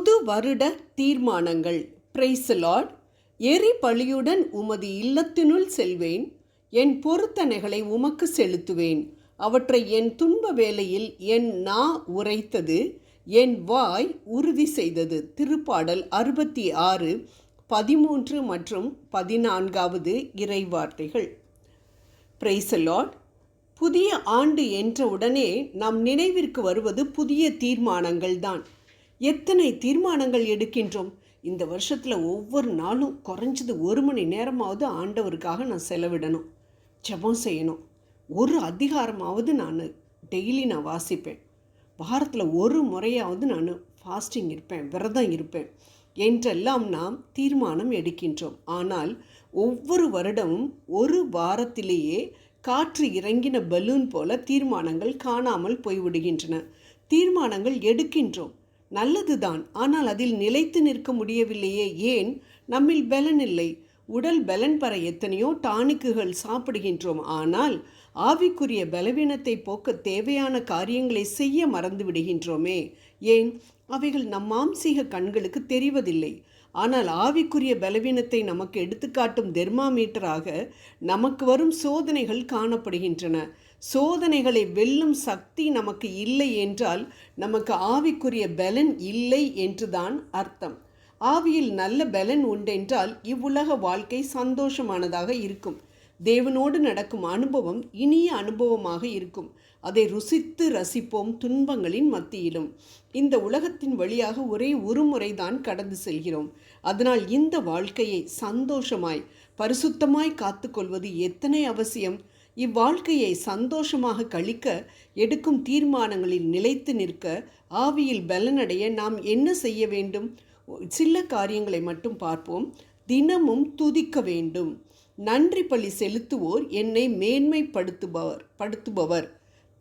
புது வருட தீர்மானங்கள். Praise the Lord. எரி பலியுடன் உமது இல்லத்தினுள் செல்வேன். என் பொருத்தனைகளை உமக்கு செலுத்துவேன். அவற்றை என் துன்ப வேளையில் என் நா உரைத்தது, என் வாய் உறுதி செய்தது. திருப்பாடல் 66, 13 மற்றும் 14 இறைவார்த்தைகள். Praise the Lord. புதிய ஆண்டு என்ற உடனே நம் நினைவிற்கு வருவது புதிய தீர்மானங்கள் தான். எத்தனை தீர்மானங்கள் எடுக்கின்றோம். இந்த வருஷத்தில் ஒவ்வொரு நாளும் குறைஞ்சது 1 மணி நேரமாவது ஆண்டவருக்காக நான் செலவிடணும், ஜெபம் செய்யணும். ஒரு அதிகாரமாவது நான் டெய்லி வாசிப்பேன். வாரத்தில் ஒரு முறையாவது நான் ஃபாஸ்டிங் இருப்பேன், விரதம் இருப்பேன் என்றெல்லாம் நாம் தீர்மானம் எடுக்கின்றோம். ஆனால் ஒவ்வொரு வருடமும் ஒரு வாரத்திலேயே காற்று இறங்கின பலூன் போல தீர்மானங்கள் காணாமல் போய்விடுகின்றன. தீர்மானங்கள் எடுக்கின்றோம், நல்லதுதான். ஆனால் அதில் நிலைத்து நிற்க முடியவில்லையே. ஏன்? நம்மில் பலன் இல்லை. உடல் பலன் பெற எத்தனையோ டானிக்குகள் சாப்பிடுகின்றோம். ஆனால் ஆவிக்குரிய பலவீனத்தை போக்க தேவையான காரியங்களை செய்ய மறந்து விடுகின்றோமே. ஏன்? அவைகள் நம் மாம்சீக கண்களுக்கு தெரிவதில்லை. ஆனால் ஆவிக்குரிய பலவீனத்தை நமக்கு எடுத்துக்காட்டும் தெர்மாமீட்டராக நமக்கு வரும் சோதனைகள் காணப்படுகின்றன. சோதனைகளை வெல்லும் சக்தி நமக்கு இல்லை என்றால் நமக்கு ஆவிக்குரிய பலன் இல்லை என்றுதான் அர்த்தம். ஆவியில் நல்ல பலன் உண்டென்றால் இவ்வுலக வாழ்க்கை சந்தோஷமானதாக இருக்கும். தேவனோடு நடக்கும் அனுபவம் இனிய அனுபவமாக இருக்கும். அதை ருசித்து ரசிப்போம் துன்பங்களின் மத்தியிலும். இந்த உலகத்தின் வழியாக ஒரே ஒரு முறைதான் கடந்து செல்கிறோம். அதனால் இந்த வாழ்க்கையை சந்தோஷமாய் பரிசுத்தமாய் காத்துக்கொள்வது எத்தனை அவசியம். இவ்வாழ்க்கையை சந்தோஷமாக கழிக்க எடுக்கும் தீர்மானங்களில் நிலைத்து நிற்க, ஆவியில் பலனடைய நாம் என்ன செய்ய வேண்டும்? சில காரியங்களை மட்டும் பார்ப்போம். தினமும் துதிக்க வேண்டும். நன்றி பலி செலுத்துவோர் என்னை மேன்மைப்படுத்துபவர்.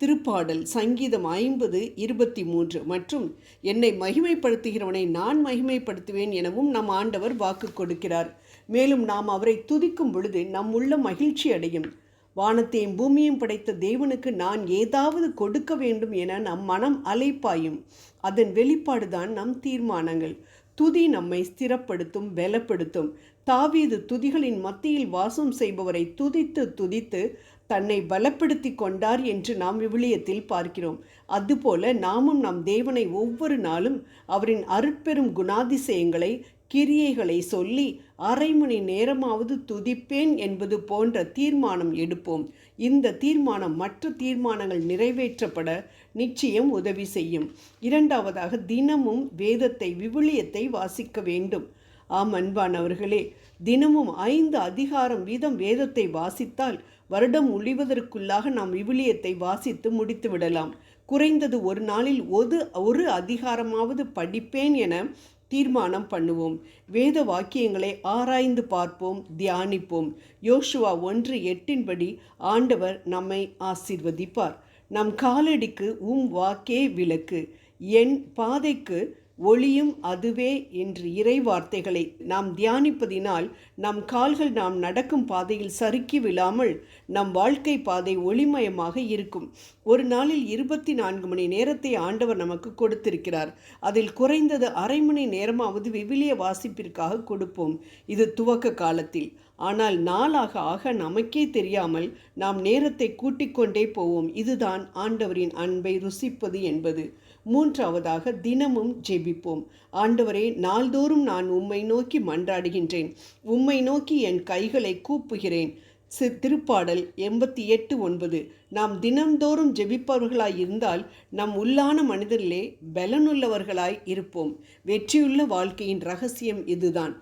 திருப்பாடல் சங்கீதம் 50, 23 மற்றும் என்னை மகிமைப்படுத்துகிறவனை நான் மகிமைப்படுத்துவேன் எனவும் நம் ஆண்டவர் வாக்கு கொடுக்கிறார். மேலும் நாம் அவரை துதிக்கும் பொழுது நம் உள்ள மகிழ்ச்சி அடையும். வானத்தையும் பூமியும் படைத்த தேவனுக்கு நான் ஏதாவது கொடுக்க வேண்டும் என நம் மனம் அலைப்பாயும். அதன் வெளிப்பாடுதான் நம் தீர்மானங்கள். துதி நம்மை ஸ்திரப்படுத்தும், பலப்படுத்தும். தாவீது துதிகளின் மத்தியில் வாசம் செய்பவரை துதித்து துதித்து தன்னை பலப்படுத்தி கொண்டார் என்று நாம் விவிலியத்தில் பார்க்கிறோம். அதுபோல நாமும் நம் தேவனை ஒவ்வொரு நாளும் அவரின் அருட்பெரும் குணாதிசயங்களை, கிரியைகளை சொல்லி அரை மணி நேரமாவது துதிப்பேன் என்பது போன்ற தீர்மானம் எடுப்போம். இந்த தீர்மானம் மற்ற தீர்மானங்கள் நிறைவேற்றப்பட நிச்சயம் உதவி செய்யும். இரண்டாவதாக, தினமும் வேதத்தை, விவிலியத்தை வாசிக்க வேண்டும். ஆம் அன்பானவர்களே, தினமும் 5 அதிகாரம் வீதம் வேதத்தை வாசித்தால் வருடம் முடிவதற்குள்ளாக நாம் விவிலியத்தை வாசித்து முடித்து விடலாம். குறைந்தது ஒரு நாளில் ஒரு அதிகாரமாவது படிப்பேன் என தீர்மானம் பண்ணுவோம். வேத வாக்கியங்களை ஆராய்ந்து பார்ப்போம், தியானிப்போம். யோசுவா 1:8 ஆண்டவர் நம்மை ஆசீர்வதிப்பார். நம் காலடிக்கு வாக்கே விளக்கு, என் பாதைக்கு ஒளியும் அதுவே என்று இறை வார்த்தைகளை நாம் தியானிப்பதினால் நம் கால்கள் நாம் நடக்கும் பாதையில் சறுக்கி விழாமல் நம் வாழ்க்கை பாதை ஒளிமயமாக இருக்கும். ஒரு நாளில் 24 மணி நேரத்தை ஆண்டவர் நமக்கு கொடுத்திருக்கிறார். அதில் குறைந்தது அரை மணி நேரமாவது விவிலிய வாசிப்பிற்காக கொடுப்போம். இது துவக்க காலத்தில். ஆனால் நாளாக ஆக நமக்கே தெரியாமல் நாம் நேரத்தை கூட்டிக் கொண்டே போவோம். இதுதான் ஆண்டவரின் அன்பை ருசிப்பது என்பது. மூன்றாவதாக, தினமும் ஜெபிப்போம். ஆண்டவரே, நாள்தோறும் நான் உம்மை நோக்கி மன்றாடுகின்றேன். உம்மை நோக்கி என் கைகளை கூப்புகிறேன். திருப்பாடல் 88:9. நாம் தினம்தோறும் ஜெபிப்பவர்களாய் இருந்தால் நம் உள்ளான மனிதர்களே பலனுள்ளவர்களாய் இருப்போம். வெற்றியுள்ள வாழ்க்கையின் ரகசியம் இதுதான்.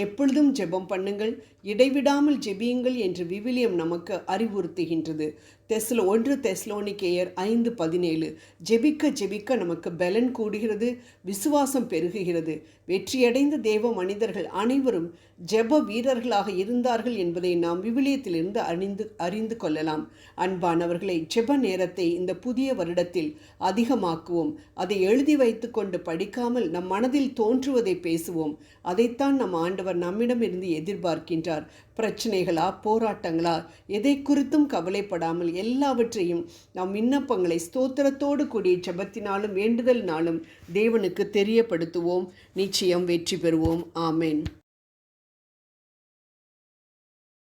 எப்பொழுதும் ஜெபம் பண்ணுங்கள், இடைவிடாமல் ஜெபியுங்கள் என்று விவிலியம் நமக்கு அறிவுறுத்துகின்றது. 1 தெசலோனிக்கேயர் 5:17. ஜெபிக்க ஜெபிக்க நமக்கு பலன் கூடுகிறது, விசுவாசம் பெருகுகிறது. வெற்றியடைந்த தேவ மனிதர்கள் அனைவரும் ஜெப வீரர்களாக இருந்தார்கள் என்பதை நாம் விவிலியத்திலிருந்து அறிந்து கொள்ளலாம். அன்பானவர்கள், நாட்களை ஜெப நேரத்தை இந்த புதிய வருடத்தில் அதிகமாக்குவோம். அதை எழுதி வைத்து கொண்டு படிக்காமல் நம் மனதில் தோன்றுவதை பேசுவோம். அதைத்தான் நம் ஆண்டவர் நம்மிடமிருந்து எதிர்பார்க்கின்றார். பிரச்சனைகளா, போராட்டங்களா, எதை குறித்தும் கவலைப்படாமல் எல்லாவற்றையும் நம் விண்ணப்பங்களை ஸ்தோத்திரத்தோடு கூடிய ஜெபத்தினாலும் வேண்டுதல்னாலும் தேவனுக்கு தெரியப்படுத்துவோம். நிச்சயம் வெற்றி பெறுவோம். ஆமென்.